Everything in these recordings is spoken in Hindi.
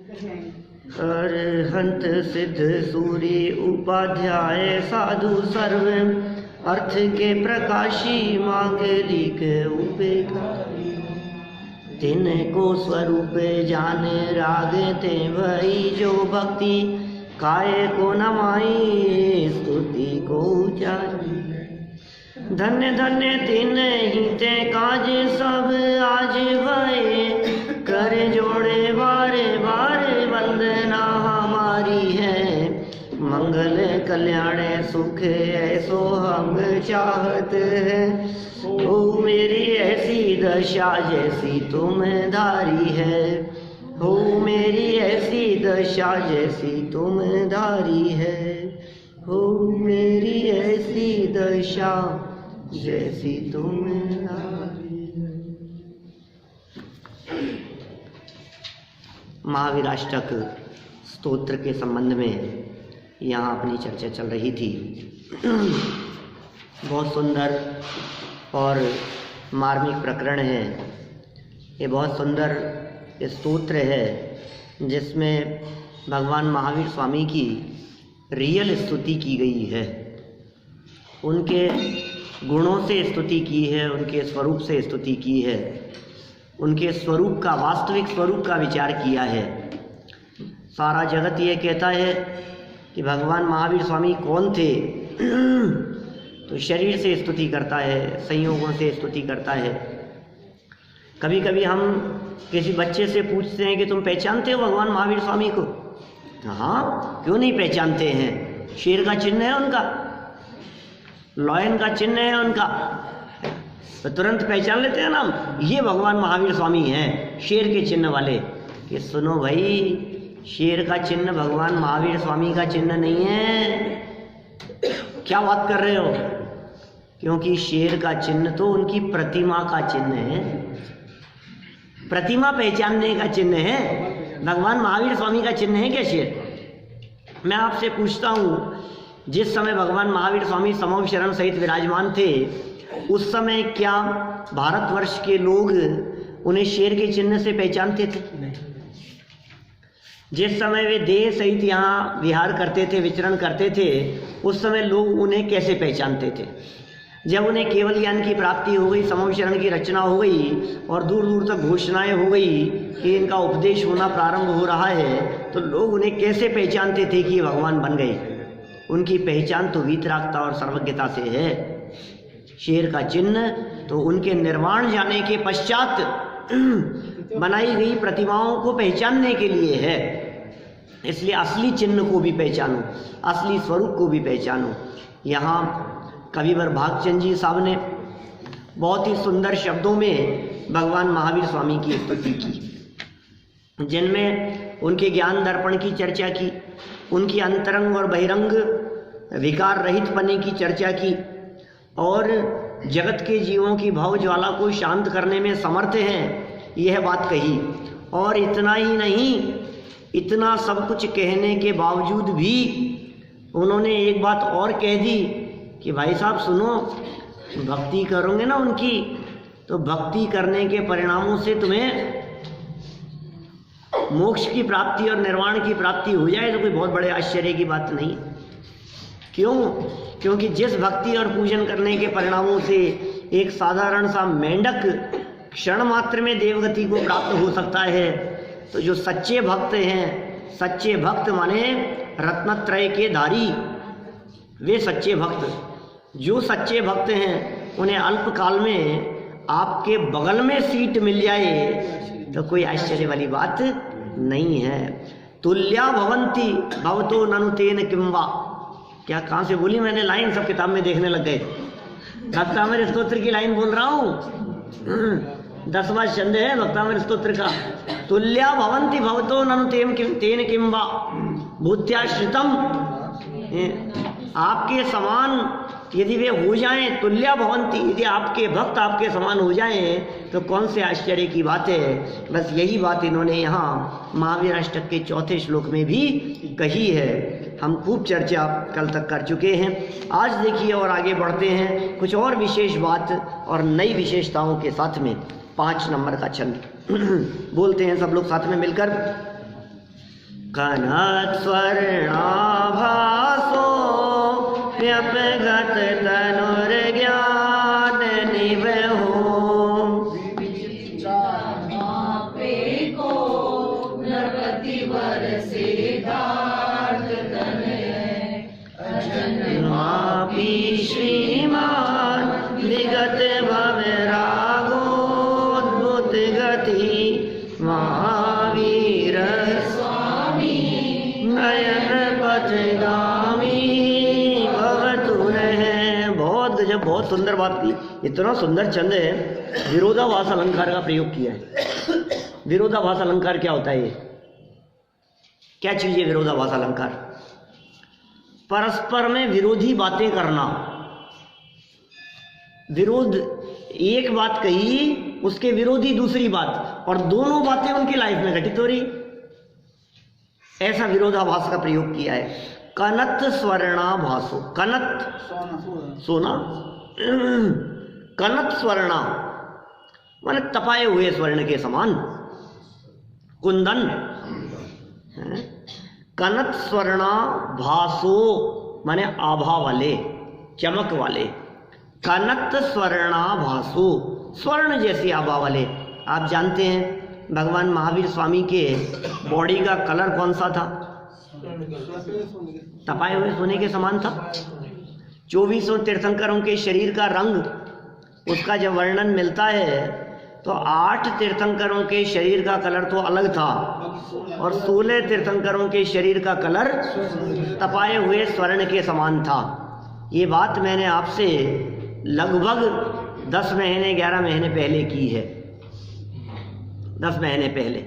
अरहंत सिद्ध सूरी उपाध्याय साधु सर्व अर्थ के प्रकाशी मांगलिक उपेक्षा तिनको स्वरूप जाने राग ते भई जो भक्ति काय को नमाई स्तुति को उचारी धन्य धन्य तिन ही ते काज सब आज भये कर जोड़े बारे बारे वंदना हमारी है मंगल कल्याण सुख ऐसो हम चाहत है ओ मेरी ऐसी दशा जैसी तुम धारी है हो मेरी ऐसी दशा जैसी तुम धारी है हो मेरी ऐसी दशा जैसी तुम धारी है। महावीराष्टक स्तोत्र के संबंध में यहाँ अपनी चर्चा चल रही थी। बहुत सुंदर और मार्मिक प्रकरण है। ये बहुत सुंदर स्तोत्र है जिसमें भगवान महावीर स्वामी की रियल स्तुति की गई है, उनके गुणों से स्तुति की है, उनके स्वरूप से स्तुति की है, उनके स्वरूप का वास्तविक स्वरूप का विचार किया है। सारा जगत ये कहता है कि भगवान महावीर स्वामी कौन थे तो शरीर से स्तुति करता है, संयोगों से स्तुति करता है। कभी कभी हम किसी बच्चे से पूछते हैं कि तुम पहचानते हो भगवान महावीर स्वामी को? हाँ, क्यों नहीं पहचानते हैं? शेर का चिन्ह है उनका, लॉयन का चिन्ह है उनका, तो तुरंत पहचान लेते हैं ना, ये भगवान महावीर स्वामी हैं, शेर के चिन्ह वाले। कि सुनो भाई, शेर का चिन्ह भगवान महावीर स्वामी का चिन्ह नहीं है। क्या बात कर रहे हो? क्योंकि शेर का चिन्ह तो उनकी प्रतिमा का चिन्ह है, प्रतिमा पहचानने का चिन्ह है। भगवान महावीर स्वामी का चिन्ह है क्या शेर? मैं आपसे पूछता हूँ, जिस समय भगवान महावीर स्वामी समव शरण सहित विराजमान थे, उस समय क्या भारतवर्ष के लोग उन्हें शेर के चिन्ह से पहचानते थे? जिस समय वे देह सहित यहाँ विहार करते थे, विचरण करते थे, उस समय लोग उन्हें कैसे पहचानते थे? जब उन्हें केवल ज्ञान की प्राप्ति हो गई, समव शरण की रचना हो गई और दूर दूर तक घोषणाएं हो गई कि इनका उपदेश होना प्रारंभ हो रहा है, तो लोग उन्हें कैसे पहचानते थे कि ये भगवान बन गए? उनकी पहचान तो वीतरागता और सर्वज्ञता से है। शेर का चिन्ह तो उनके निर्वाण जाने के पश्चात बनाई गई प्रतिमाओं को पहचानने के लिए है। इसलिए असली चिन्ह को भी पहचानो, असली स्वरूप को भी पहचानो। यहाँ कविवर भागचंद जी साहब ने बहुत ही सुंदर शब्दों में भगवान महावीर स्वामी की स्तुति की, जिनमें उनके ज्ञान दर्पण की चर्चा की, उनकी अंतरंग और बहिरंग विकार रहित पने की चर्चा की, और जगत के जीवों की भाव ज्वाला को शांत करने में समर्थ हैं, यह बात कही। और इतना ही नहीं, इतना सब कुछ कहने के बावजूद भी उन्होंने एक बात और कह दी कि भाई साहब सुनो, भक्ति करोगे ना उनकी, तो भक्ति करने के परिणामों से तुम्हें मोक्ष की प्राप्ति और निर्वाण की प्राप्ति हो जाए तो कोई बहुत बड़े आश्चर्य की बात नहीं। क्यों? क्योंकि जिस भक्ति और पूजन करने के परिणामों से एक साधारण सा मेंढक क्षण मात्र में देवगति को प्राप्त हो सकता है, तो जो सच्चे भक्त हैं, सच्चे भक्त माने रत्नत्रय के धारी, वे सच्चे भक्त, जो सच्चे भक्त हैं, उन्हें अल्पकाल में आपके बगल में सीट मिल जाए तो कोई आश्चर्य वाली बात नहीं है। तुल्या भवंती भवतो ननु तेन किंवा, क्या कहाँ से बोली मैंने लाइन? सब किताब में देखने लग गए। भक्तामृत स्तोत्र की लाइन बोल रहा हूँ, 10वां छंद है भक्तामृत स्तोत्र का। तुल्या भवंती भवतो ननु तेन किंवा भूत्याश्रितम, आपके समान यदि वे हो जाएं, तुल्या भवंती, यदि आपके भक्त आपके समान हो जाएं तो कौन से आश्चर्य की बात है। बस यही बात इन्होंने यहाँ महावीराष्टक के 4थे श्लोक में भी कही है। हम खूब चर्चा कल तक कर चुके हैं। आज देखिए और आगे बढ़ते हैं कुछ और विशेष बात और नई विशेषताओं के साथ में। 5 नंबर का छंद बोलते हैं सब लोग साथ में मिलकर। कनत स्वर्णाभासो व्यपगत तनुर्ज्ञान निवहो मापी श्रीमान विगत भवरागोद्भुत गति महावीर स्वामी नयन पथगामी भवतु रहे। बहुत गजब, बहुत सुंदर बात की। इतना सुंदर छंद है। विरोधाभास अलंकार का प्रयोग किया है। विरोधाभास अलंकार क्या होता है? ये क्या चीज है विरोधाभास अलंकार? परस्पर में विरोधी बातें करना। विरोध, एक बात कही उसके विरोधी दूसरी बात, और दोनों बातें उनकी लाइफ में घटित हो रही, ऐसा विरोधाभास का प्रयोग किया है। कनत स्वर्णाभासो, कनत सोना, कनत स्वर्णा माने तपाए हुए स्वर्ण के समान, कुंदन। कनत स्वर्णा भासो माने आभा वाले, चमक वाले। कनत स्वर्णा भासो, स्वर्ण जैसी आभा वाले। आप जानते हैं भगवान महावीर स्वामी के बॉडी का कलर कौन सा था? तपाए हुए सोने के समान था। 24 तीर्थंकरों के शरीर का रंग, उसका जब वर्णन मिलता है तो 8 तीर्थंकरों के शरीर का कलर तो अलग था, और 16 तीर्थंकरों के शरीर का कलर तपाए हुए स्वर्ण के समान था। ये बात मैंने आपसे लगभग 10 महीने 11 महीने पहले की है। 10 महीने पहले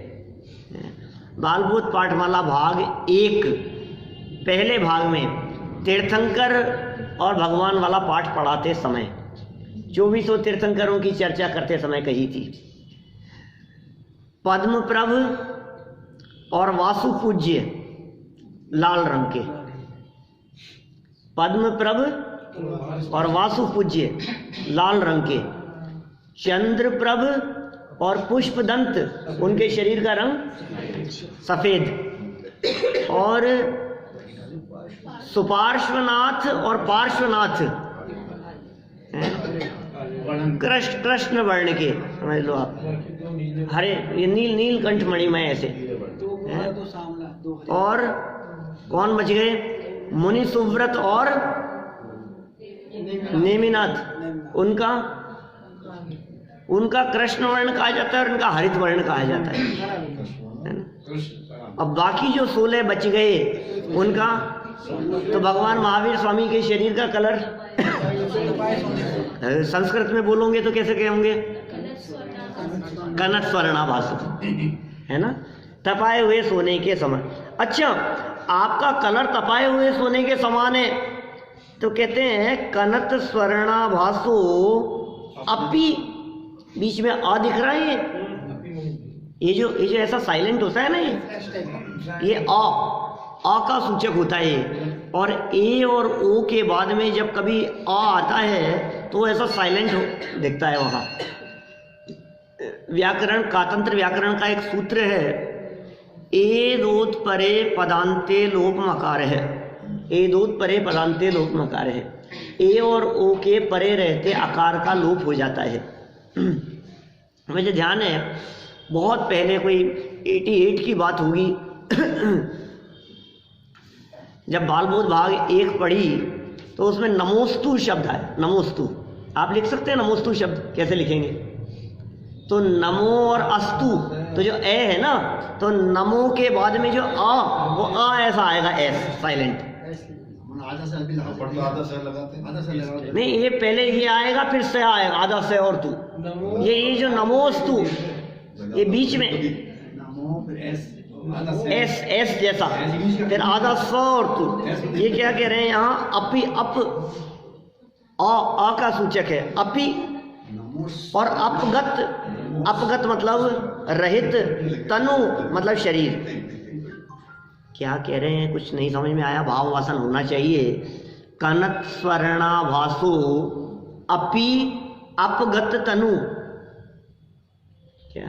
बालभूत पाठमाला भाग 1 पहले भाग में तीर्थंकर और भगवान वाला पाठ पढ़ाते समय 24 तीर्थंकरों की चर्चा करते समय कही थी। पद्मप्रभ और वासु पूज्य लाल रंग के, पद्मप्रभ और वासु पूज्य लाल रंग के, चंद्रप्रभ और पुष्पदंत उनके शरीर का रंग सफेद, और सुपार्श्वनाथ और पार्श्वनाथ कृष्ण वर्ण के, समझ लो आप, हरे, ये नीलकंठ मणिमय ऐसे। और कौन बच गए? मुनि सुव्रत और नेमिनाथ, उनका कृष्ण वर्ण कहा जाता है और उनका हरित वर्ण कहा जाता है ना? अब बाकी जो 16 बच गए उनका, तो भगवान महावीर स्वामी के शरीर का कलर संस्कृत में बोलोगे तो कैसे कहेंगे? कनत स्वर्णाभासो, है ना? तपाए हुए सोने के समान। अच्छा, आपका कलर तपाए हुए सोने के समान है तो कहते हैं कनत स्वर्णाभासो अपि, बीच में आ दिख रहा है। ये जो ऐसा साइलेंट होता है ना, ये आ का सूचक होता है, और ए और ओ के बाद में जब कभी आ आता है तो ऐसा साइलेंट दिखता है। वहाँ व्याकरण, कातंत्र व्याकरण का एक सूत्र है, एदोत परे पदांते लोप मकार है। एदोत परे पदांते लोप मकार है। ए और ओ के परे रहते आकार का लोप हो जाता है। मुझे ध्यान है बहुत पहले, कोई 88 की बात होगी, जब बालबोध भाग 1 पढ़ी तो उसमें नमोस्तु शब्द है। नमोस्तु आप लिख सकते हैं? नमोस्तु शब्द कैसे लिखेंगे? तो नमो और अस्तु, तो जो ए है ना, तो नमो के बाद में जो आ, वो आ ऐसा आएगा, एस साइलेंट। नहीं, ये पहले ये आएगा फिर से आएगा, आधा से और तू, ये जो नमोस्तु, ये बीच में एस जैसा, फिर आधा स और तू। ये क्या कह रहे हैं यहाँ? अपि, अप, आ का सूचक है अपि, और अपगत, अपगत मतलब रहित, तनु मतलब शरीर। क्या कह रहे हैं? कुछ नहीं समझ में आया। भाव वासन होना चाहिए। कनत स्वर्णाभासो अपि अपगत तनु, क्या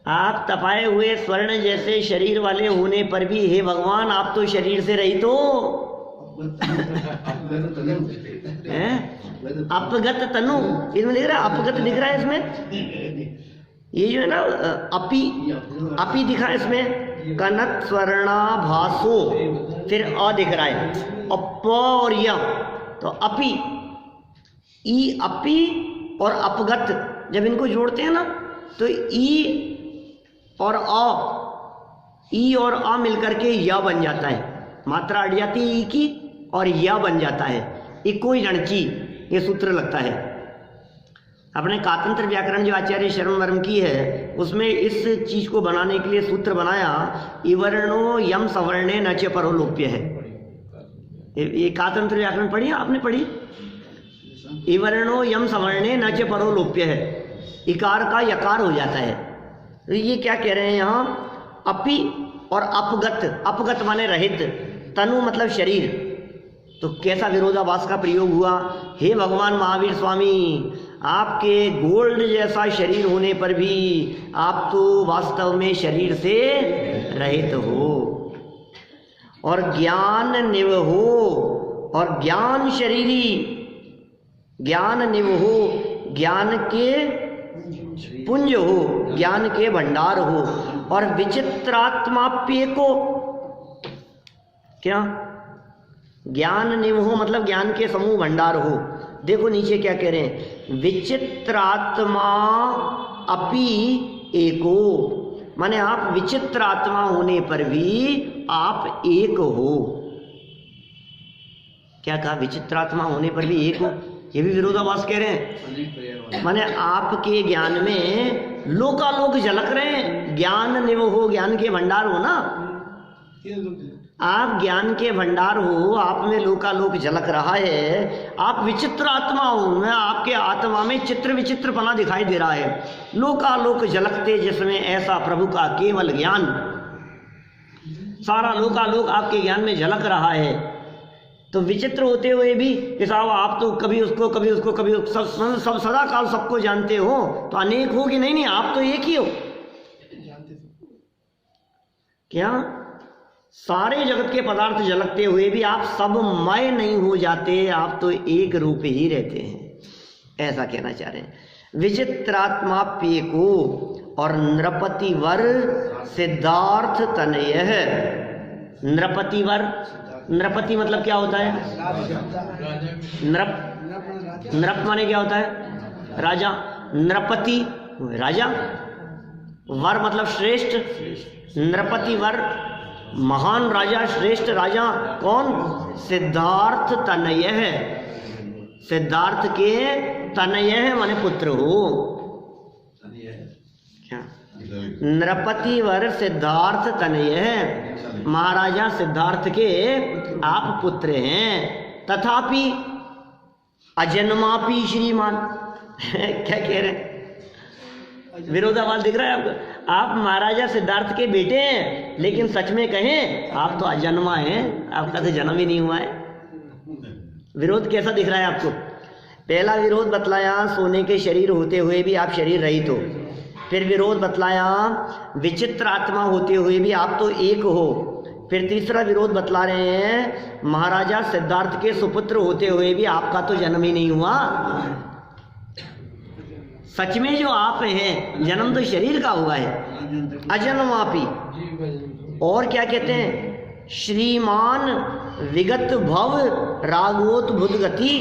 आप तपाए हुए स्वर्ण जैसे शरीर वाले होने पर भी हे भगवान आप तो शरीर से रहित हो। अपगत तनु, इसमें लिख रहा है, अपगत दिख रहा है इसमें, ये जो है ना अपी दिखा है इसमें, कनक स्वर्णाभासो, फिर अ दिख रहा है, और प और य, तो अपी, ई अपी और अपगत, जब इनको जोड़ते हैं ना तो ई और अ मिलकर के य बन जाता है, मात्रा अट जाती है ई की और य बन जाता है, इको ही रणची, ये सूत्र लगता है। अपने कातंत्र व्याकरण जो आचार्य शरण वर्म की है उसमें इस चीज को बनाने के लिए सूत्र बनाया, इवर्णो यम सवर्णे न च परोलोप्य है। ये कातंत्र व्याकरण पढ़ी आपने? पढ़ी? इवर्णो यम सवर्णे न च परोलोप्य है, इकार का यकार हो जाता है। तो ये क्या कह रहे हैं यहाँ, अपि और अपगत, अपगत माने रहित, तनु मतलब शरीर, तो कैसा विरोधाभास का प्रयोग हुआ। हे भगवान महावीर स्वामी, आपके गोल्ड जैसा शरीर होने पर भी आप तो वास्तव में शरीर से रहित हो, और ज्ञान निव हो, और ज्ञान शरीरी, ज्ञान निव हो, ज्ञान के पुंज हो, ज्ञान के भंडार हो, और विचित्रात्माप्य को, क्या ज्ञान निव हो मतलब ज्ञान के समूह भंडार हो। देखो नीचे क्या कह रहे हैं, विचित्रात्मा अपि एको, माने आप विचित्र आत्मा होने पर भी आप एक हो। क्या कहा? विचित्रात्मा होने पर भी एक हो, ये भी विरोधाभास कह रहे हैं। माने आपके ज्ञान में लोकालोक झलक रहे हैं, ज्ञान निव हो, ज्ञान के भंडार हो ना, आप ज्ञान के भंडार हो, आप में लोकालोक झलक रहा है, आप विचित्र आत्मा हो, मैं आपके आत्मा में चित्र विचित्रपना दिखाई दे रहा है, लोकालोक झलकते जिसमें ऐसा प्रभु का केवल ज्ञान, सारा लोकालोक आपके ज्ञान में झलक रहा है। तो विचित्र होते हुए भी कि साहब आप तो कभी उसको कभी उसको कभी सब सदा काल सबको जानते हो, तो अनेक हो कि नहीं? आप तो एक ही हो। क्या सारे जगत के पदार्थ झलकते हुए भी आप सब मय नहीं हो जाते, आप तो एक रूप ही रहते हैं, ऐसा कहना चाह रहे हैं। विचित्रात्माप्य को, और नृपतिवर सिद्धार्थ तनय है। नृपतिवर, नृपति मतलब क्या होता है? नृप माने क्या होता है? राजा। नृपति राजा, वर मतलब श्रेष्ठ, नृपति वर महान राजा, श्रेष्ठ राजा। कौन? सिद्धार्थ तनय है, सिद्धार्थ के तनय है माने पुत्र हो। क्या? नृपति वर सिद्धार्थ तनय है, महाराजा सिद्धार्थ के आप पुत्र हैं। तथापि अजन्मापि श्रीमान क्या कह रहे हैं? विरोधाभास दिख रहा है आपको? आप महाराजा सिद्धार्थ के बेटे हैं, लेकिन सच में कहें आप तो अजन्मा हैं, आपका तो जन्म ही नहीं हुआ है। विरोध कैसा दिख रहा है आपको? पहला विरोध बतलाया सोने के शरीर होते हुए भी आप शरीर रहित हो, फिर विरोध बतलाया विचित्र आत्मा होते हुए भी आप तो एक हो, फिर तीसरा विरोध बतला रहे हैं महाराजा सिद्धार्थ के सुपुत्र होते हुए भी आपका तो जन्म ही नहीं हुआ। सच में जो आप हैं जन्म तो शरीर का हुआ है, अजन्मापि। और क्या कहते हैं? श्रीमान विगत भव रागोत्भुत गति।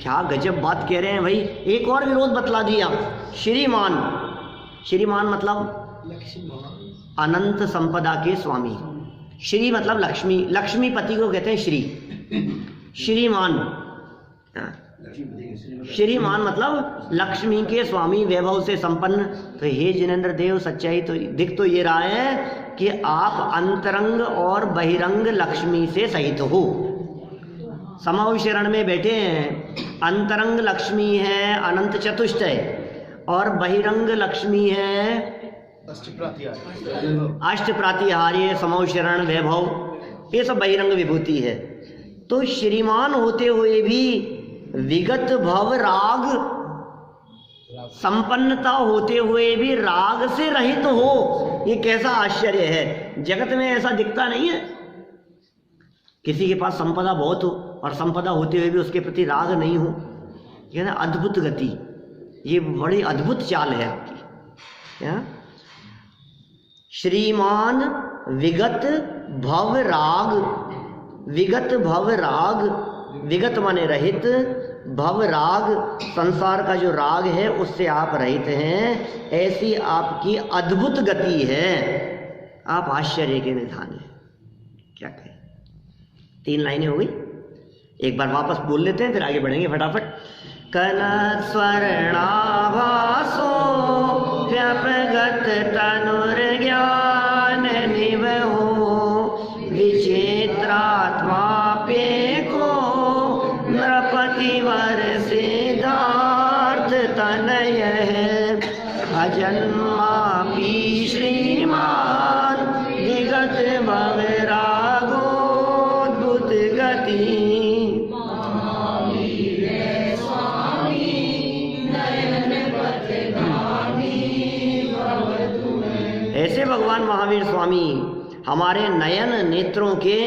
क्या गजब बात कह रहे हैं भाई। एक और विरोध बतला दिया, श्रीमान, श्रीमान मतलब अनंत संपदा के स्वामी। श्री मतलब लक्ष्मी, लक्ष्मीपति को कहते हैं श्री। श्रीमान, श्रीमान मतलब लक्ष्मी के स्वामी, वैभव से संपन्न। तो हे जिनेंद्र देव, सच्चाई तो दिख तो ये रहा है कि आप अंतरंग और बहिरंग लक्ष्मी से सहित हो। समाव शरण में बैठे हैं, अंतरंग लक्ष्मी है अनंत चतुष्ट है, और बहिरंग लक्ष्मी है अष्ट प्रातिहार्य, समाव शरण, वैभव, ये सब बहिरंग विभूति है। तो श्रीमान होते हुए भी विगत भव राग संपन्नता होते हुए भी राग से रहित हो, ये कैसा आश्चर्य है। जगत में ऐसा दिखता नहीं है। किसी के पास संपदा बहुत हो और संपदा होते हुए भी उसके प्रति राग नहीं हो, ये ना अद्भुत गति, ये बड़ी अद्भुत चाल है आपकी। क्या? श्रीमान विगत भव राग, विगत भव राग, विगत माने रहित, भव राग संसार का जो राग है उससे आप रहित हैं, ऐसी आपकी अद्भुत गति है। आप आश्चर्य के निधान हैं। क्या कहें? 3 लाइनें हो गई, एक बार वापस बोल लेते हैं फिर आगे बढ़ेंगे फटाफट। कनक स्वर्णाभासो व्यपगत तनुर्ज्ञान निवहो, विचित्रात्माप्येको नृपतिवर सिद्धार्थ तनय, अजन्मापि श्रीमान विगत भवरागोद्भुत गति। ऐसे भगवान महावीर स्वामी हमारे नयन नेत्रों के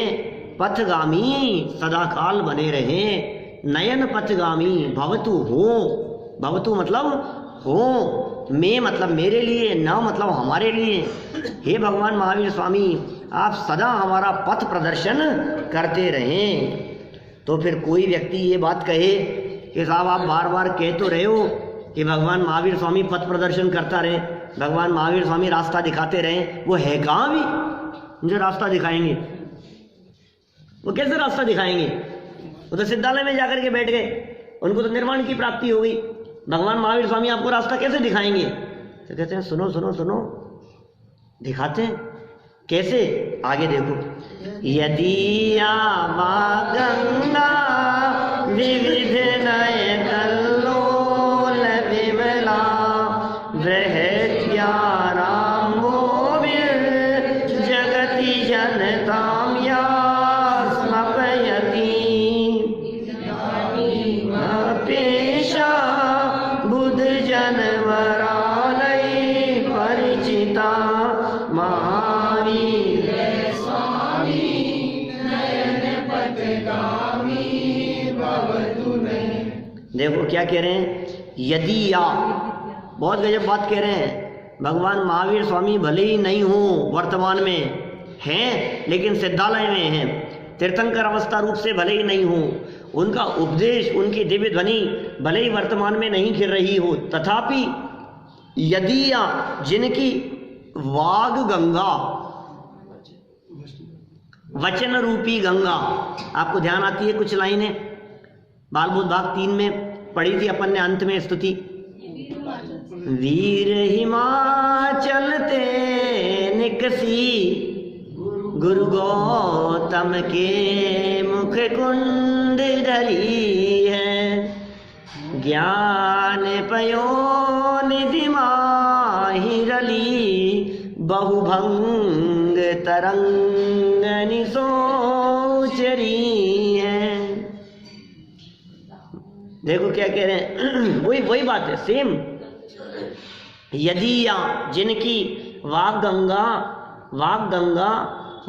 पथगामी सदाकाल बने रहे। नयन पथगामी भवतु हो, भवतु मतलब हो, मैं मतलब मेरे लिए, न मतलब हमारे लिए। हे भगवान महावीर स्वामी आप सदा हमारा पथ प्रदर्शन करते रहें। तो फिर कोई व्यक्ति ये बात कहे कि साहब आप बार बार कह तो रहे हो कि भगवान महावीर स्वामी पथ प्रदर्शन करता रहे, भगवान महावीर स्वामी रास्ता दिखाते रहें, वो है कहाँ भी जो रास्ता दिखाएंगे? वो कैसे रास्ता दिखाएंगे? वो तो सिद्धालय में जाकर के बैठ गए, उनको तो निर्वाण की प्राप्ति हो गई। भगवान महावीर स्वामी आपको रास्ता कैसे दिखाएंगे? तो कहते हैं सुनो सुनो सुनो, दिखाते हैं। कैसे? आगे देखो। यदि आवा गंगा विविध नय कल्लोल विमला, बृहत् ज्ञानाम्भोभिर् जगति जनतां या स्मपयति, अपेशा बुध जनवरालय परिचिता महावीर स्वामी नयन पथगामी भवतु मे। देखो क्या कह रहे हैं? यदि या, बहुत गजब बात कह रहे हैं। भगवान महावीर स्वामी भले ही नहीं हो वर्तमान में, हैं लेकिन सिद्धालय में हैं, तीर्थंकर अवस्था रूप से भले ही नहीं हो, उनका उपदेश, उनकी दिव्य ध्वनि भले ही वर्तमान में नहीं गिर रही हो, तथापि यदि या जिनकी वाग गंगा, वचन रूपी गंगा, आपको ध्यान आती है कुछ लाइनें बालबोध भाग 3 में पढ़ी थी अपन ने अंत में स्तुति। वीर हिमाचल ते निकसी, गुरु गौतम के मुख कुंड धरी है, ज्ञान पयो निधि माहि रली, बहुभंग तरंग निसोचरी है। देखो क्या कह रहे हैं, वही बात है सेम। यदि या जिनकी वाग गंगा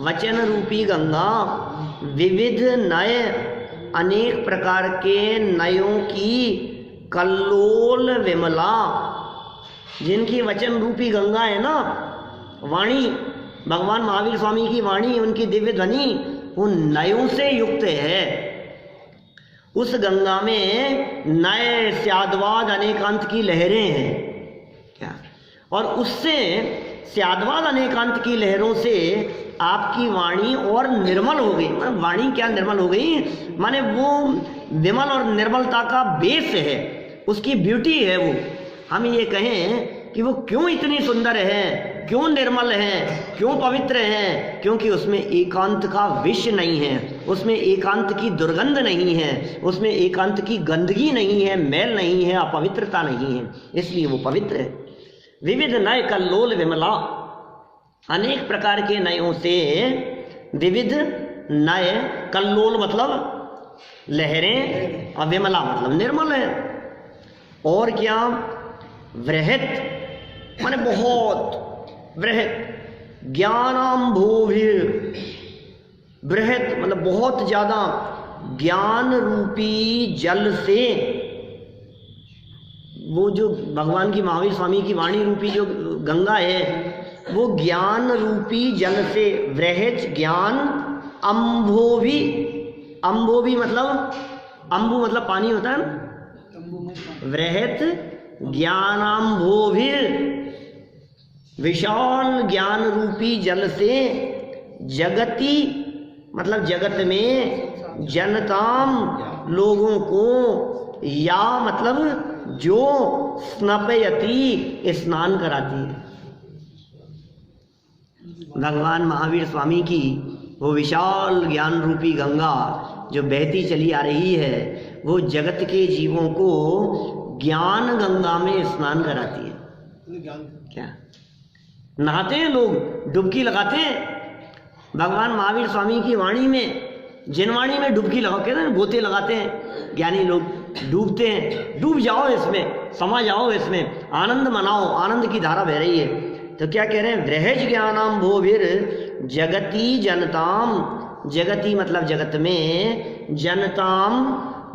वचन रूपी गंगा, विविध नय अनेक प्रकार के नयों की कल्लोल विमला, जिनकी वचन रूपी गंगा है ना, वाणी, भगवान महावीर स्वामी की वाणी, उनकी दिव्य ध्वनि उन नयों से युक्त है। उस गंगा में नए स्यादवाद अनेकांत की लहरें हैं क्या, और उससे स्यादवाद अनेकांत की लहरों से आपकी वाणी और निर्मल हो गई। वाणी क्या निर्मल हो गई, माने वो विमल और निर्मलता का बेस है, उसकी ब्यूटी है वो। हम ये कहें कि वो क्यों इतनी सुंदर है, क्यों निर्मल है, क्यों पवित्र है, क्योंकि उसमें एकांत का विष नहीं है, उसमें एकांत की दुर्गंध नहीं है, उसमें एकांत की गंदगी नहीं है, मैल नहीं है, अपवित्रता नहीं है, इसलिए वो पवित्र है। विविध नय कल्लोल विमला, अनेक प्रकार के नयों से विविध नय, कल्लोल मतलब लहरें और विमला मतलब निर्मल है। और क्या, वृहत माने बहुत, वृहत ज्ञानांभोभिर, बृहत मतलब बहुत ज्यादा, ज्ञान रूपी जल से, वो जो भगवान की महावीर स्वामी की वाणी रूपी जो गंगा है वो ज्ञान रूपी जल से, वृहत ज्ञान अंभोभि, अंभोभि मतलब अंबु मतलब पानी होता है ना, वृहत ज्ञानांभोभिर, विशाल ज्ञान रूपी जल से, जगति मतलब जगत में, जनताम लोगों को, या मतलब जो, स्नपयति स्नान कराती है। भगवान महावीर स्वामी की वो विशाल ज्ञान रूपी गंगा जो बहती चली आ रही है, वो जगत के जीवों को ज्ञान गंगा में स्नान कराती है। क्या नहाते हैं लोग, डुबकी लगाते हैं। भगवान महावीर स्वामी की वाणी में, जिन वाणी में डुबकी लगा के ना गोते लगाते हैं ज्ञानी लोग, डूबते हैं, डूब जाओ इसमें, समा जाओ इसमें, आनंद मनाओ, आनंद की धारा बह रही है। तो क्या कह रहे हैं, वृहज ज्ञानाम भोभिर जगती जनताम, जगती मतलब जगत में, जनताम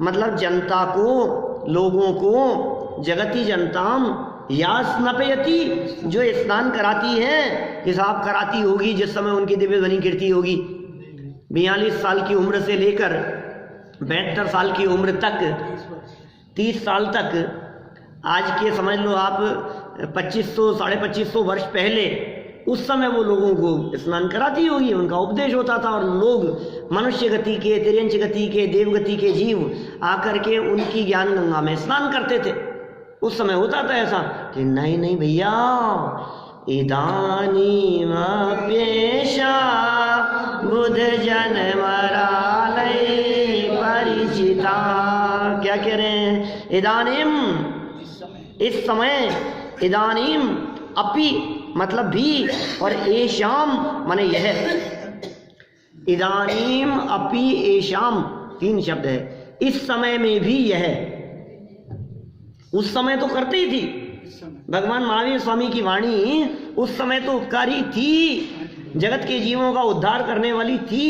मतलब जनता को, लोगों को, जगती जनताम, या स्नपयति जो स्नान कराती है, हिसाब कराती होगी जिस समय उनकी दिव्य ध्वनि कीर्ति होगी। 42 साल की उम्र से लेकर 72 साल की उम्र तक, 30 साल तक, आज के समझ लो आप 2500 2550 वर्ष पहले, उस समय वो लोगों को स्नान कराती होगी, उनका उपदेश होता था और लोग मनुष्य गति के, तिर्यंच गति के, देवगति के जीव आकर के उनकी ज्ञान गंगा में स्नान करते थे। उस समय होता था ऐसा कि नहीं नहीं भैया, इदानीम पेशा बुध जन मरालय परिचिता। क्या कह रहे हैं, इदानीम इस समय, इदानीम अपि मतलब भी, और एशाम माने यह, इदानीम अपि एशाम 3 शब्द है, इस समय में भी यह, उस समय तो करते ही थी। भगवान महावीर स्वामी की वाणी उस समय तो उपकारी थी, जगत के जीवों का उद्धार करने वाली थी।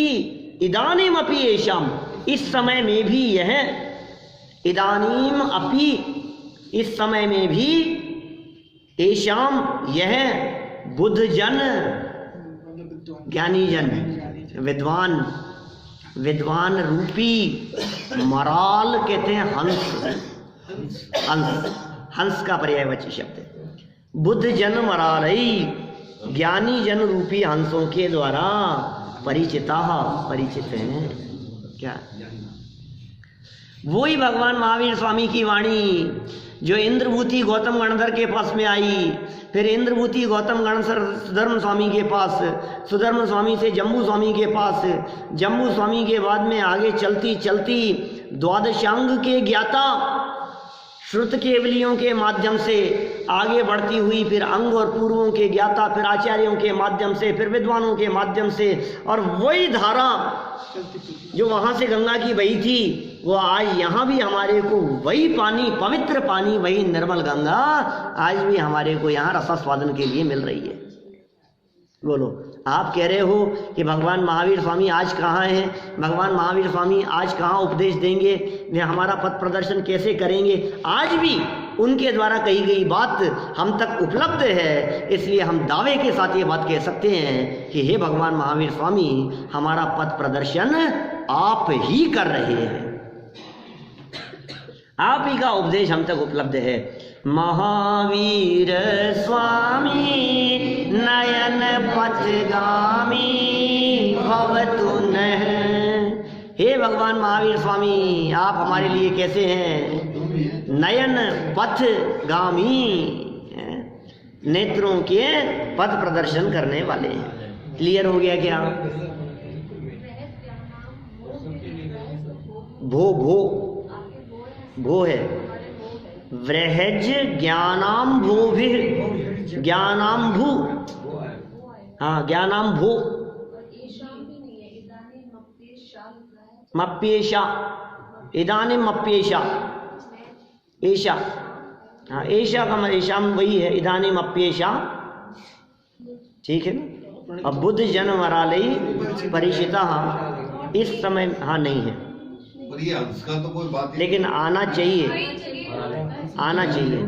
इदानीम अपि एशाम, इस समय में भी यह, इदानीम अपि इस समय में भी, एशाम यह, बुद्ध जन ज्ञानी जन, विद्वान, विद्वान रूपी मराल कहते हैं हंस, हंस, हंस का पर्यायवाची शब्द है। बुद्ध जन मरालई, ज्ञानी जन रूपी हंसों के द्वारा परिचिता, परिचित हैं। क्या वही भगवान महावीर स्वामी की वाणी जो इंद्रभूति गौतम गणधर के पास में आई, फिर इंद्रभूति गौतम गणधर सुधर्म स्वामी के पास, सुधर्म स्वामी से जम्बू स्वामी के पास, जम्बू स्वामी के बाद में आगे चलती चलती द्वादशांग के ज्ञाता श्रुत केवलियों के माध्यम से आगे बढ़ती हुई, फिर अंग और पूर्वों के ज्ञाता, फिर आचार्यों के माध्यम से, फिर विद्वानों के माध्यम से, और वही धारा जो वहाँ से गंगा की बही थी वो आज यहाँ भी हमारे को वही पानी, पवित्र पानी, वही निर्मल गंगा आज भी हमारे को यहाँ रसास्वादन के लिए मिल रही है। बोलो, आप कह रहे हो कि भगवान महावीर स्वामी आज कहाँ हैं, भगवान महावीर स्वामी आज कहाँ उपदेश देंगे, वे हमारा पथ प्रदर्शन कैसे करेंगे? आज भी उनके द्वारा कही गई बात हम तक उपलब्ध है, इसलिए हम दावे के साथ ये बात कह सकते हैं कि हे भगवान महावीर स्वामी, हमारा पथ प्रदर्शन आप ही कर रहे हैं, आप ही का उपदेश हम तक उपलब्ध है। महावीर स्वामी नयन पथगामी भवतु नः। हे भगवान महावीर स्वामी, आप हमारे लिए कैसे हैं? नयन पथगामी, नेत्रों के पथ प्रदर्शन करने वाले हैं। क्लियर हो गया क्या? भो भो भो है, वृहज ज्ञानाम भो भी, ज्ञानाम भू, हाँ ज्ञानाम भो, मप्येशा, इदानीम मप्येशा, ऐशा, हाँ, ऐशा का ऐशाम वही है, इदानीम अप्येशा, ठीक है ना। अब बुद्ध जन मरालई परिचिता, हाँ इस समय हाँ नहीं है, पर ये हंस का तो कोई बात लेकिन आना चाहिए, आना चाहिए।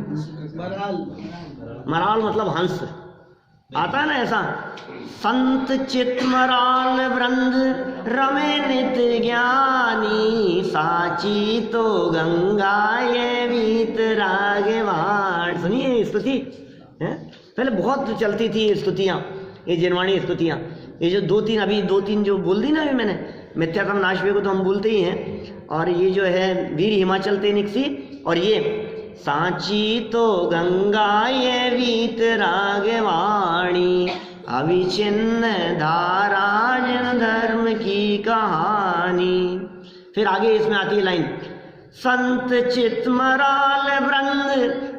मराल मतलब हंस, आता है ना ऐसा। संत चित मराल वृंद रमे नित ज्ञानी, साची तो गंगा ये वीत रागवाण। सुनिए स्तुति है, पहले बहुत चलती थी ये स्तुतियाँ, ये जिनवाणी स्तुतियाँ। ये जो दो तीन जो बोल दी ना अभी मैंने, मिथ्यात्म नाशवे को तो हम बोलते ही हैं, और ये जो है वीर हिमाचल तेनिक्सी, और ये सांची तो गंगा ये वीत रागवाणी, अविचिन्न धारा जन धर्म की कहानी। फिर आगे इसमें आती है लाइन, संत चित मराल वृंद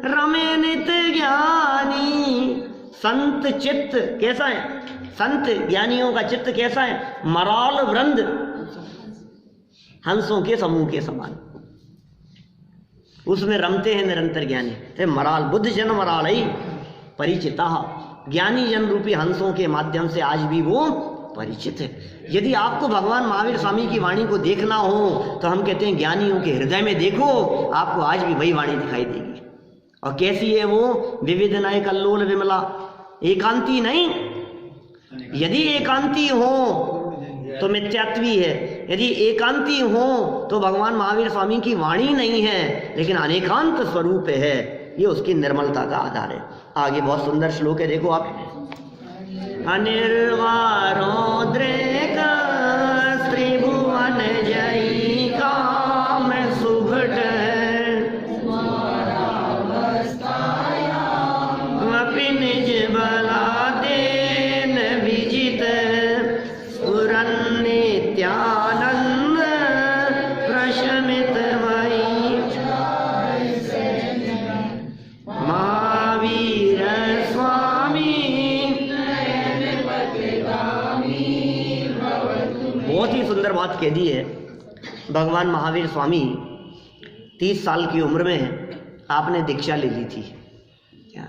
रमे नित ज्ञानी। संत चित्त कैसा है, संत ज्ञानियों का चित्त कैसा है, मराल वृंद, हंसों के समूह के समान, उसमें रमते हैं निरंतर ज्ञानी। तो मराल बुद्ध जन मराल ही परिचिता, ज्ञानी जन रूपी हंसों के माध्यम से आज भी वो परिचित है। यदि आपको भगवान महावीर स्वामी की वाणी को देखना हो तो हम कहते हैं ज्ञानियों के हृदय में देखो, आपको आज भी वही वाणी दिखाई देगी। और कैसी है वो, विविध नय कल्लोल विमला, एकांती नहीं। यदि एकांती हो तो मिथ्यात्वी है, यदि एकांती हो तो भगवान महावीर स्वामी की वाणी नहीं है, लेकिन अनेकांत स्वरूप है, ये उसकी निर्मलता का आधार है। आगे बहुत सुंदर श्लोक है, देखो आप। अनिर्वारोद्रेक त्रिभुवन जयी काम सुभट, अपि निज बला देन विजित, पुरन नित्यानंद प्रशमित मयि, महावीर स्वामी। बहुत ही सुंदर बात कह दी है भगवान महावीर स्वामी। 30 साल की उम्र में आपने दीक्षा ले ली थी। क्या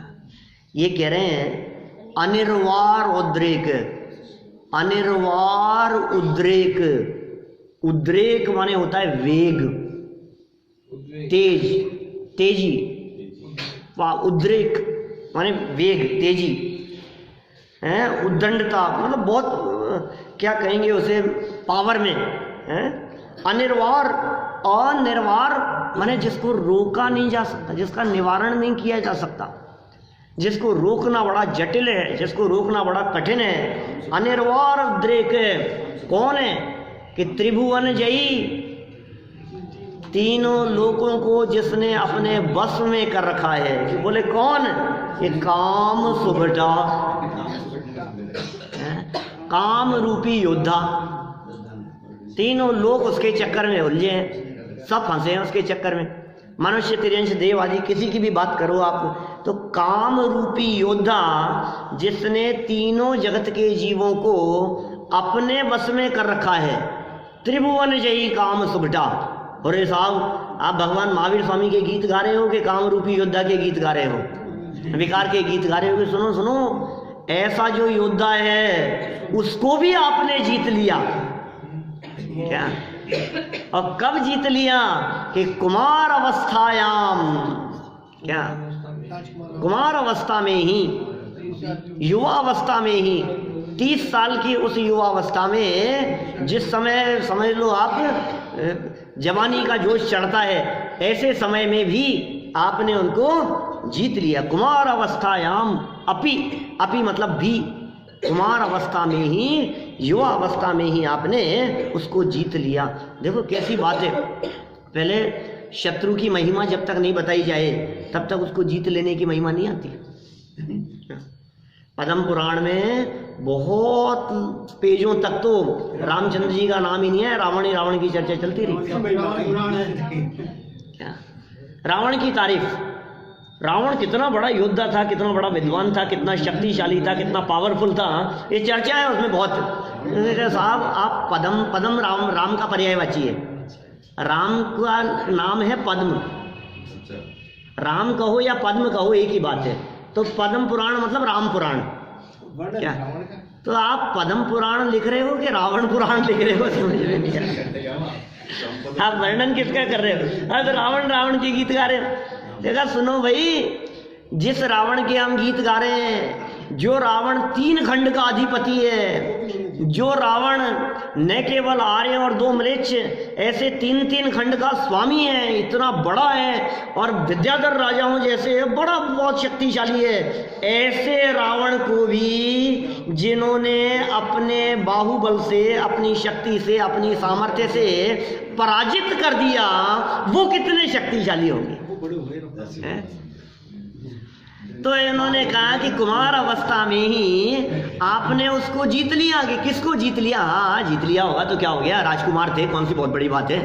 ये कह रहे हैं, अनिर्वार उद्रेक, अनिर्वार उद्रेक, उद्रेक माने होता है वेग, तेज, तेजी, उद्रेक माने वेग, तेजी है, उद्दंडता मतलब बहुत क्या कहेंगे उसे, पावर में है। अनिर्वार, अनिर्वार माने जिसको रोका नहीं जा सकता, जिसका निवारण नहीं किया जा सकता, जिसको रोकना बड़ा जटिल है, जिसको रोकना बड़ा कठिन है। अनिर्वार उद्रेक कौन है कि त्रिभुवन जयी, तीनों लोगों को जिसने अपने बस में कर रखा है। कि बोले कौन, ये काम सुभटा, काम रूपी योद्धा। तीनों लोग उसके चक्कर में उलझे हैं, सब फंसे हैं उसके चक्कर में। मनुष्य, तिर्यंश, देव आदि किसी की भी बात करो आप, तो काम रूपी योद्धा जिसने तीनों जगत के जीवों को अपने बस में कर रखा है। त्रिभुवन जयी काम सुभटा। अरे साहब, आप भगवान महावीर स्वामी के गीत गा रहे हो कि काम रूपी योद्धा के गीत गा रहे हो, विकार के गीत गा रहे हो? कि सुनो सुनो, ऐसा जो योद्धा है उसको भी आपने जीत लिया। क्या, और कब जीत लिया कि कुमार अवस्थायाम, क्या कुमार अवस्था में ही, युवा अवस्था में ही, 30 साल की उस युवा अवस्था में, जिस समय समझ लो आप जवानी का जोश चढ़ता है, ऐसे समय में भी आपने उनको जीत लिया। कुमार अवस्थायाम अपि, अपि मतलब भी, कुमार अवस्था में ही, युवा अवस्था में ही आपने उसको जीत लिया। देखो कैसी बात है। पहले शत्रु की महिमा जब तक नहीं बताई जाए तब तक उसको जीत लेने की महिमा नहीं आती। पद्म पुराण में बहुत पेजों तक तो रामचंद्र जी का नाम ही नहीं है, रावण ही रावण की चर्चा चलती रही। क्या रावण की तारीफ, रावण कितना बड़ा योद्धा था, कितना बड़ा विद्वान था, कितना शक्तिशाली था, कितना पावरफुल था, ये चर्चा है उसमें बहुत। साहब आप पद्म, पद्म राम, राम का पर्यायवाची है। राम का नाम है पद्म, राम कहो या पद्म कहो एक ही बात है। तो पद्म पुराण मतलब राम पुराण क्या? तो आप पद्म पुराण लिख रहे हो कि रावण पुराण लिख रहे हो, समझ में नहीं आया। आप वर्णन किसका कर रहे हो? अब रावण के गीत गा रहे हो। देखा, सुनो भाई, जिस रावण के हम गीत गा रहे हैं, जो रावण 3 खंड का अधिपति है, जो रावण न केवल आर्य और 2 म्लेच्छ ऐसे 3-3 खंड का स्वामी है, इतना बड़ा है और विद्याधर राजाओं जैसे बड़ा बहुत शक्तिशाली है, ऐसे रावण को भी जिन्होंने अपने बाहुबल से, अपनी शक्ति से, अपनी सामर्थ्य से पराजित कर दिया, वो कितने शक्तिशाली होंगे? तो इन्होंने कहा कि कुमार अवस्था में ही आपने उसको जीत लिया। कि किसको जीत लिया? हाँ, जीत लिया होगा तो क्या हो गया, राजकुमार थे, कौन सी बहुत बड़ी बात है।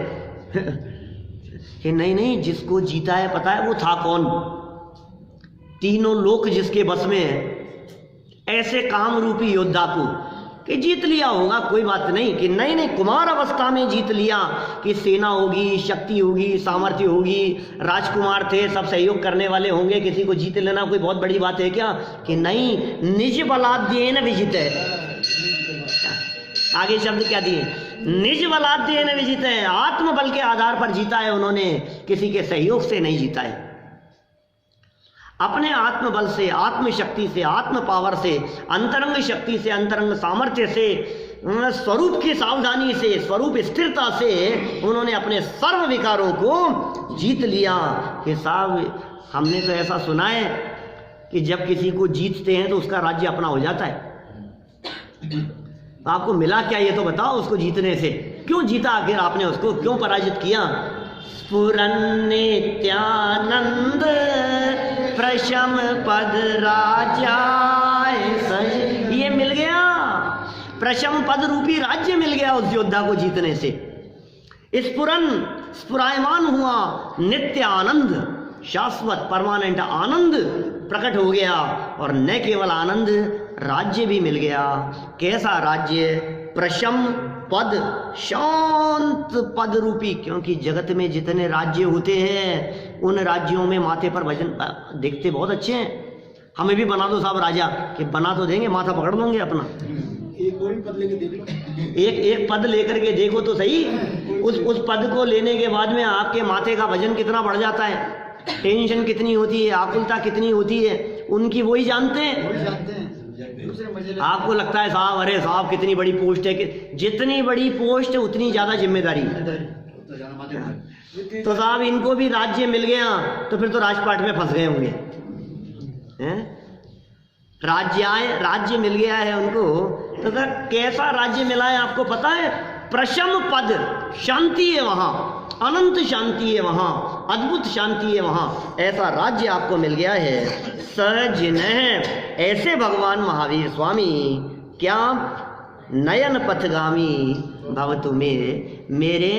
कि नहीं, जिसको जीता है पता है वो था कौन? तीनों लोक जिसके बस में है, ऐसे काम रूपी योद्धा को कि जीत लिया होगा, कोई बात नहीं। कि नहीं, कुमार अवस्था में जीत लिया, कि सेना होगी, शक्ति होगी, सामर्थ्य होगी, राजकुमार थे, सब सहयोग करने वाले होंगे, किसी को जीत लेना कोई बहुत बड़ी बात है क्या? कि नहीं, निज बलाद्येन विजित है। आगे शब्द क्या दिए? निज बलाद्येन विजित है, आत्मबल के आधार पर जीता है उन्होंने, किसी के सहयोग से नहीं जीता है। अपने आत्मबल से, आत्मशक्ति से, आत्म पावर से, अंतरंग शक्ति से, अंतरंग सामर्थ्य से, स्वरूप की सावधानी से, स्वरूप स्थिरता से उन्होंने अपने सर्व विकारों को जीत लिया। कि साहब, हमने तो ऐसा सुना है कि जब किसी को जीतते हैं तो उसका राज्य अपना हो जाता है। आपको मिला क्या ये तो बताओ, उसको जीतने से? क्यों जीता आखिर आपने उसको, क्यों पराजित किया? स्फुरन् नित्यानंद प्रशम पद राजाय सज, ये मिल गया, प्रशम पद रूपी राज्य मिल गया उस योद्धा को जीतने से। स्फुरन, स्फुरायमान हुआ, नित्य आनंद, शाश्वत परमानेंट आनंद प्रकट हो गया, और न केवल आनंद, राज्य भी मिल गया। कैसा राज्य? प्रशम पद, शांत पद रूपी। क्योंकि जगत में जितने राज्य होते हैं, उन राज्यों में माथे पर वजन देखते बहुत अच्छे हैं। हमें भी बना दो साहब राजा, कि बना तो देंगे, माथा पकड़ लोगे अपना। एक और पद लेके देख लो, एक पद लेकर के देखो तो सही। उस पद को लेने के बाद में आपके माथे का वजन कितना बढ़ जाता है, टेंशन कितनी होती है, आकुलता कितनी होती है, उनकी वही जानते हैं। आपको लगता है साहब, अरे साहब कितनी बड़ी पोस्ट है, कि जितनी बड़ी पोस्ट उतनी ज्यादा जिम्मेदारी। तो साहब इनको भी राज्य मिल गया, तो फिर तो राजपाट में फंस गए होंगे। राज्य मिल गया है उनको, तो कैसा राज्य मिला है आपको पता है? प्रशम पद, शांति है वहां, अनंत शांति है वहां, अद्भुत शांति है वहां, ऐसा राज्य आपको मिल गया है। सजिन, ऐसे भगवान महावीर स्वामी क्या नयन पथगामी भवतु मेरे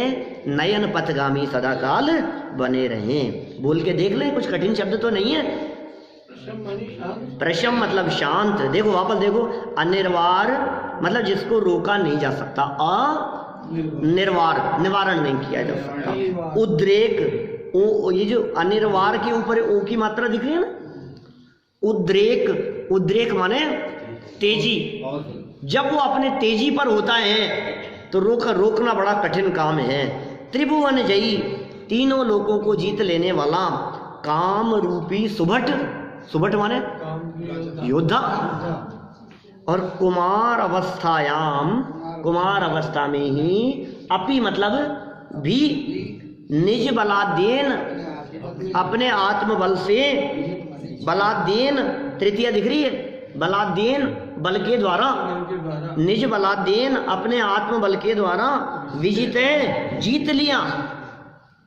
नयन पथगामी सदाकाल बने रहें। बोल के देख लें, कुछ कठिन शब्द तो नहीं है। प्रशम मतलब शांत। देखो वापस देखो, अनिर्वार मतलब जिसको रोका नहीं जा सकता, निर्वार, निवारण नहीं किया जा सकता। उद्रेक, ये जो अनिर्वार के ऊपर ओ की मात्रा दिख रही है ना, उद्रेक, उद्रेक माने तेजी। जब वो अपने तेजी पर होता है तो रोकना बड़ा कठिन काम है। त्रिभुवन जयी, तीनों लोगों को जीत लेने वाला, काम रूपी सुभट, सुभट माने योद्धा, और कुमार अवस्थायाम, कुमार अवस्था में ही, अपि मतलब भी, निज बलाद्येन, अपने आत्मबल से, बलाद्येन तृतीया दिख रही है, बलाद्येन बल के द्वारा, निज बलाद्येन अपने आत्मबल के द्वारा, विजित जीत लिया।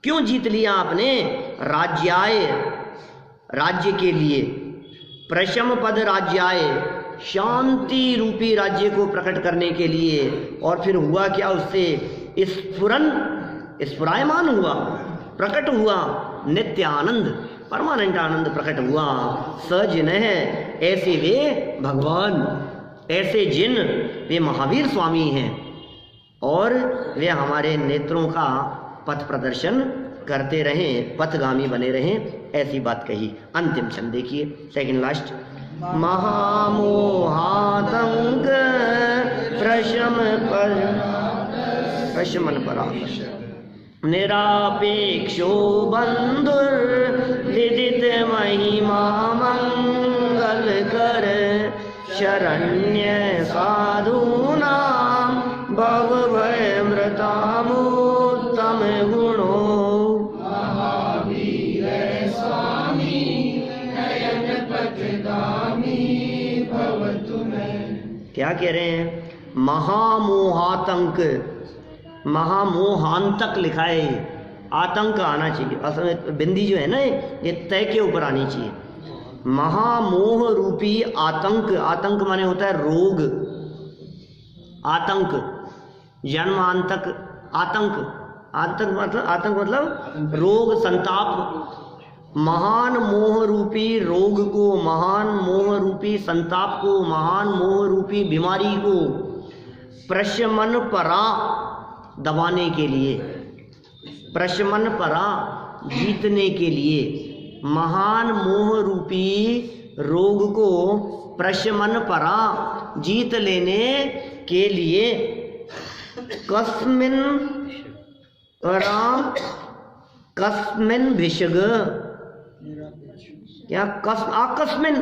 क्यों जीत लिया आपने? राज्याय, राज्य के लिए, प्रशम पद राज्याय, शांति रूपी राज्य को प्रकट करने के लिए। और फिर हुआ क्या उससे? स्फुरन, स्फुरायमान हुआ, प्रकट हुआ, नित्य आनंद, परमानेंट आनंद प्रकट हुआ। सजिन है, ऐसे वे भगवान, ऐसे जिन वे महावीर स्वामी हैं, और वे हमारे नेत्रों का पथ प्रदर्शन करते रहें, पथगामी बने रहें, ऐसी बात कही। अंतिम छंद देखिए, सेकंड लास्ट। महामोहातंक प्रशमन परा निरापेक्षो बंधुर्विदित महिमा मंगल कर शरण्य साधूनां भव भय मृतामोत्तम गुणो। क्या कह रहे हैं? महामोहातंक, महामोहांतक लिखा है, आतंक आना चाहिए, असल में बिंदी जो है ना ये तय के ऊपर आनी चाहिए। महामोह रूपी आतंक, आतंक माने होता है रोग, आतंक जन्मांतक, आतंक, आतंक मतलब रोग, संताप। महान मोह रूपी रोग को, महान मोह रूपी संताप को, महान मोह रूपी बीमारी को प्रशमन परा दबाने के लिए, प्रशमन परा जीतने के लिए, महान मोह रूपी रोग को प्रशमन परा जीत लेने के लिए कस्मिन राम कस्मिन भिषग, क्या आकस्मिन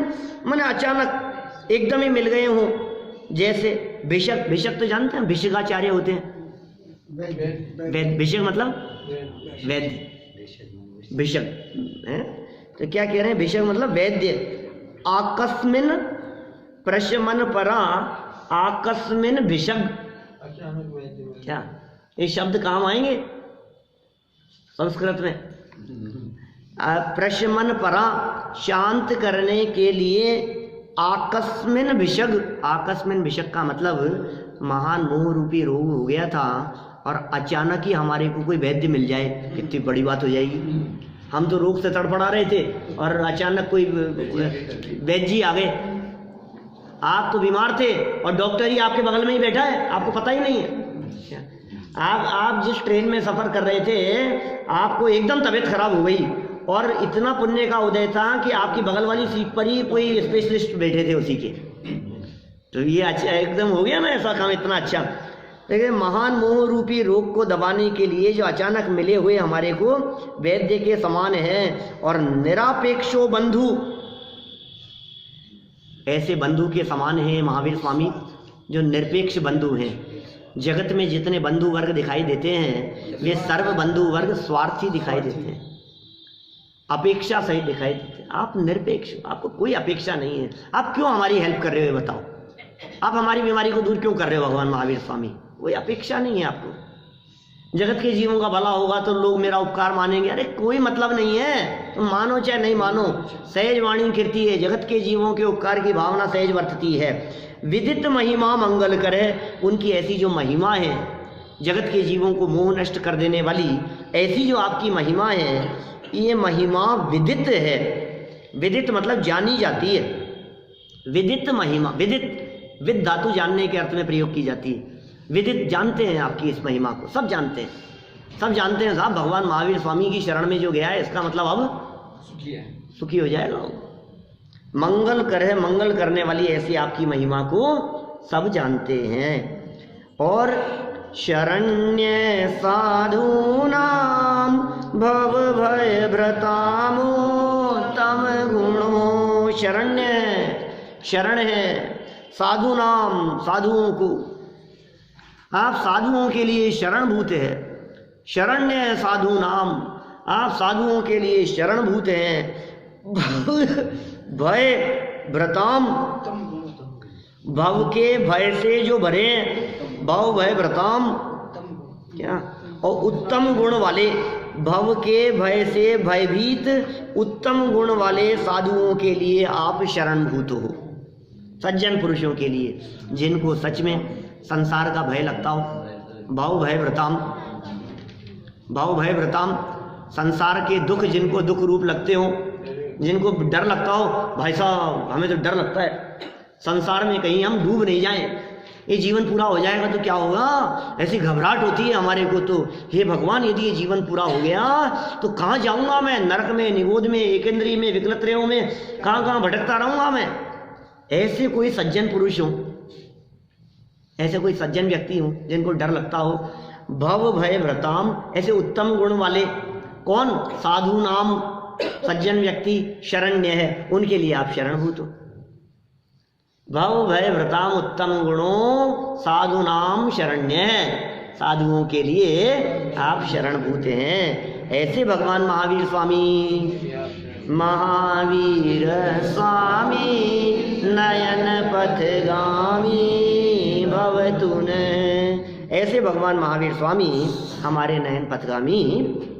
माने अचानक एकदम ही मिल गए हों, जैसे भिषक, भिषक तो जानते हैं, भिषगाचार्य होते हैं, वैद, भिषक मतलब वैद्य, भिषक है। तो क्या कह रहे हैं? भिषक मतलब वैद्य। आकस्मिन प्रशमन परा आकस्मिन भिषग, क्या ये शब्द काम आएंगे संस्कृत में? प्रशमन परा शांत करने के लिए आकस्मिन भिषग, आकस्मिन भिषग का मतलब महान मोह रूपी रोग हो गया था और अचानक ही हमारे को कोई वैद्य मिल जाए, कितनी बड़ी बात हो जाएगी। हम तो रोग से तड़फड़ा रहे थे और अचानक कोई वैद्य जी आ गए। आप तो बीमार थे और डॉक्टर ही आपके बगल में ही बैठा है, आपको पता ही नहीं है। आप जिस ट्रेन में सफ़र कर रहे थे आपको एकदम तबीयत खराब हो गई और इतना पुण्य का उदय था कि आपकी बगल वाली सीट पर ही कोई स्पेशलिस्ट बैठे थे उसी के, तो ये अच्छा एकदम हो गया ना ऐसा काम, इतना अच्छा। देखिए महान मोह रूपी रोग को दबाने के लिए जो अचानक मिले हुए हमारे को वैद्य के समान है। और निरापेक्षो बंधु, ऐसे बंधु के समान है महावीर स्वामी जो निरपेक्ष बंधु हैं। जगत में जितने बंधु वर्ग दिखाई देते हैं वे सर्व बंधु वर्ग स्वार्थी दिखाई देते हैं, अपेक्षा सहित दिखाई देते हैं। आप निरपेक्ष, आपको कोई अपेक्षा नहीं है। आप क्यों हमारी हेल्प कर रहे हो बताओ? आप हमारी बीमारी को दूर क्यों कर रहे हो भगवान महावीर स्वामी? कोई अपेक्षा नहीं है आपको। जगत के जीवों का भला होगा तो लोग मेरा उपकार मानेंगे, अरे कोई मतलब नहीं है, तुम मानो चाहे नहीं मानो। सहज वाणी कीर्ति है, जगत के जीवों के उपकार की भावना सहज वर्तती है। विदित महिमा मंगल करे, उनकी ऐसी जो महिमा है जगत के जीवों को मोह नष्ट कर देने वाली, ऐसी जो आपकी महिमा है, ये महिमा विदित है। विदित मतलब जानी जाती है। विदित महिमा, विदित विद धातु जानने के अर्थ में प्रयोग की जाती है। विदित जानते हैं आपकी इस महिमा को, सब जानते हैं, सब जानते हैं। साहब भगवान महावीर स्वामी की शरण में जो गया है इसका मतलब अब सुखी हो जाएगा। मंगल करे, मंगल करने वाली ऐसी आपकी महिमा को सब जानते हैं। और शरण्य साधूनाम भव भय भ्रतामोत्तम गुणो। शरण्य, शरण है साधु नाम, साधुओं को। आप साधुओं के लिए शरणभूत है। शरण्य साधु नाम, आप साधुओं के लिए शरणभूत हैं। भय भ्रताम, भव के भय से जो भरे, भव भय भ्रताम क्या, और उत्तम गुण वाले, भव के भय से भयभीत उत्तम गुण वाले साधुओं के लिए आप शरणभूत हो। सज्जन पुरुषों के लिए जिनको सच में संसार का भय लगता हो। भाव भय व्रताम, भाव भय व्रताम, संसार के दुख जिनको दुख रूप लगते हो, जिनको डर लगता हो, भाई साहब हमें तो डर लगता है संसार में कहीं हम डूब नहीं जाएं, ये जीवन पूरा हो जाएगा तो क्या होगा, ऐसी घबराहट होती है हमारे को। तो हे भगवान, यदि ये जीवन पूरा हो गया तो कहाँ जाऊँगा मैं, नरक में, निगोद में, एकेंद्री में, विकलत्रयों में, कहाँ कहाँ भटकता रहूँगा मैं। ऐसे कोई सज्जन पुरुष हो, ऐसे कोई सज्जन व्यक्ति हो जिनको डर लगता हो, भव भय भ्रताम, ऐसे उत्तम गुण वाले, कौन, साधु नाम सज्जन व्यक्ति शरण्य है, उनके लिए आप शरणभूत हो। भव भय भ्रताम उत्तम गुणों साधु नाम शरण्य है, साधुओं के लिए आप शरणभूत हैं। ऐसे भगवान महावीर स्वामी, महावीर स्वामी नयन पथगामी भवतुन, ऐसे भगवान महावीर स्वामी हमारे नयन पथगामी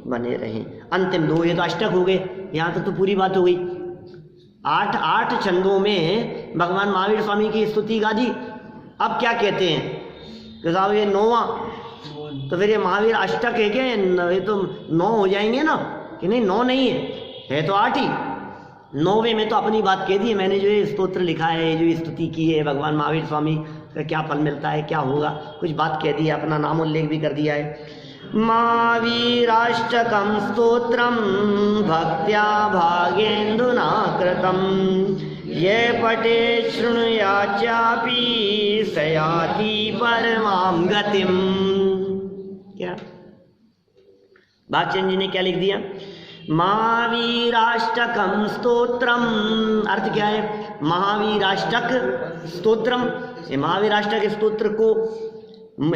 बने रहें। अंतिम दो, ये तो अष्टक हो गए, यहाँ तक तो पूरी बात हो गई। आठ छंदों में भगवान महावीर स्वामी की स्तुति गा दी। अब क्या कहते हैं कि साहब ये 9वां, तो फिर ये महावीर अष्टक है क्या, ये तो 9 हो जाएंगे ना, कि नहीं 9 नहीं है तो 8 ही। 9वें में तो अपनी बात कह दी है मैंने, जो ये स्तोत्र लिखा है, जो स्तुति की है भगवान महावीर स्वामी का, क्या फल मिलता है, क्या होगा, कुछ बात कह दी है, अपना नाम उल्लेख भी कर दिया है। महावीराष्टकं स्तोत्रं भक्त्या भागेन्दुना कृतं, ये पठे शृणुयाचापि स याति परमां गतिं। क्या भागचंद जी ने क्या लिख दिया, महावीराष्टकं स्तोत्रम, अर्थ क्या है, महावीराष्टक स्तोत्रम, ये महावीराष्टक स्तोत्र को,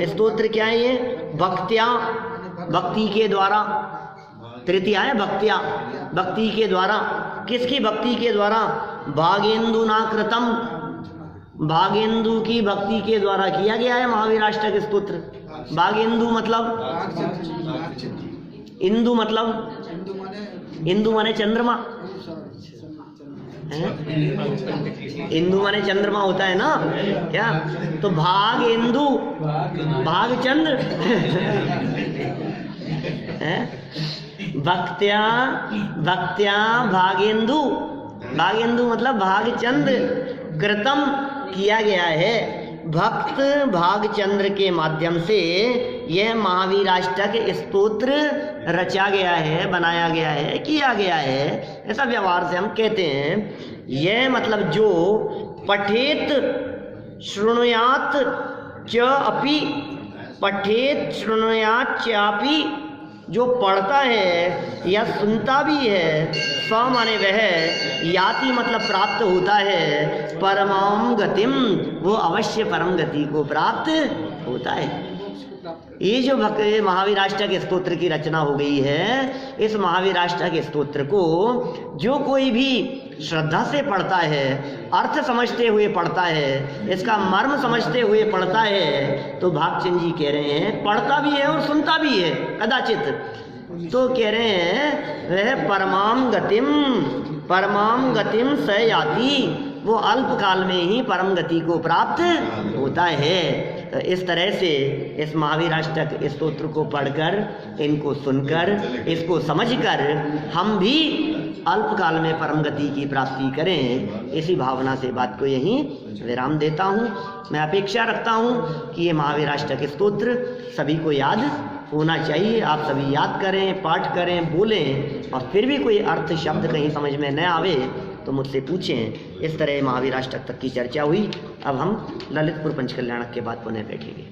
स्तोत्र क्या है ये, भक्त्या, भक्ति के द्वारा, तृतीया है भक्त्या, भक्ति के द्वारा, किसकी भक्ति के द्वारा, भागेन्दु नाकृतम, भागेन्दु की भक्ति के द्वारा किया गया है महावीराष्टक स्तोत्र। भागेन्दु मतलब, इंदु मतलब, इंदु माने चंद्रमा, इंदु माने चंद्रमा होता है ना क्या, तो भाग इंदु, भाग चंद्र भक्त्या, भक्त्या भागेंदु, भागेंदु मतलब भागचंद्र, कृतम किया गया है, भक्त भागचंद्र के माध्यम से यह महावीराष्टक स्तोत्र रचा गया है, बनाया गया है, किया गया है, ऐसा व्यवहार से हम कहते हैं। यह मतलब जो पठेत शृणुयात च अपि, पठेत शृणुयात चापि, जो पढ़ता है या सुनता भी है, स माने वह, याति मतलब प्राप्त होता है, परमां गतिम, वो अवश्य परम गति को प्राप्त होता है। ये जो महावीराष्टक स्तोत्र की रचना हो गई है, इस महावीराष्टक स्तोत्र को जो कोई भी श्रद्धा से पढ़ता है, अर्थ समझते हुए पढ़ता है, इसका मर्म समझते हुए पढ़ता है, तो भागचंद जी कह रहे हैं पढ़ता भी है और सुनता भी है कदाचित, तो कह रहे हैं वह परमां गतिम, परमां गतिम स याति, वो अल्प काल में ही परम गति को प्राप्त होता है। तो इस तरह से इस महावीराष्टक स्तोत्र को पढ़कर, इनको सुनकर, इसको समझकर हम भी अल्प काल में परम गति की प्राप्ति करें, इसी भावना से बात को यहीं विराम देता हूँ। मैं अपेक्षा रखता हूँ कि ये महावीराष्टक स्तोत्र सभी को याद होना चाहिए, आप सभी याद करें, पाठ करें, बोलें, और फिर भी कोई अर्थ शब्द कहीं समझ में न आवे तो मुझसे पूछें। इस तरह महावीराष्टक तक की चर्चा हुई। अब हम ललितपुर पंचकल्याणक के बाद पुनः बैठेंगे।